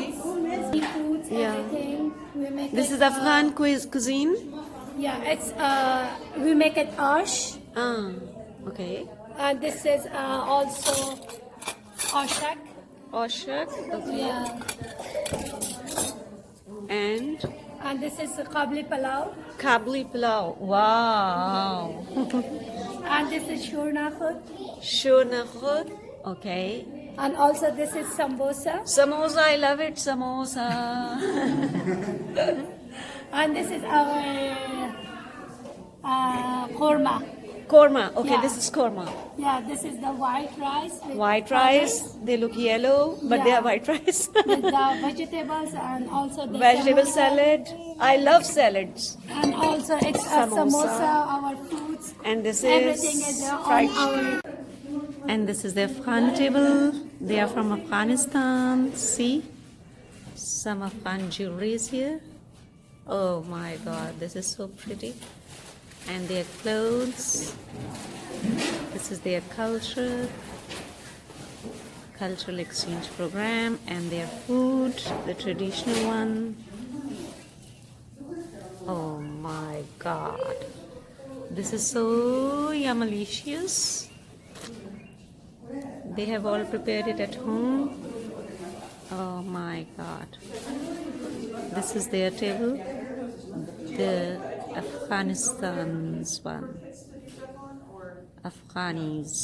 Seafoods, Yeah. everything. We make This it, is Afghan cuisine? yeah, it's we make it ash. Ah, okay. This is also ashak. Oshak, okay. Yeah. And And this is kabli palau. kabli pulao. Wow. And this is shurna khud. Shona khud, okay. And also this is sambosa. Samosa, I love it, samosa. And this is our korma. Korma, okay, Yeah. this is korma. Yeah, this is the white rice. With White rice, they look yellow, but they Yeah. are white rice. with the vegetables and also the Vegetable samosa. salad. I love salads. And also it's samosa, our fruits. And this Everything is is on fried our. chicken. And this is the Afghan table. They are from Afghanistan. See? Some Afghan jewelry is here. Oh my god, this is so pretty. And their clothes. This is their cultural exchange program, and their food, the traditional one. Oh my god. This is so yummalicious. They have all prepared it at home. Oh my god. This is their table. The Afghanistan's one. Afghanis.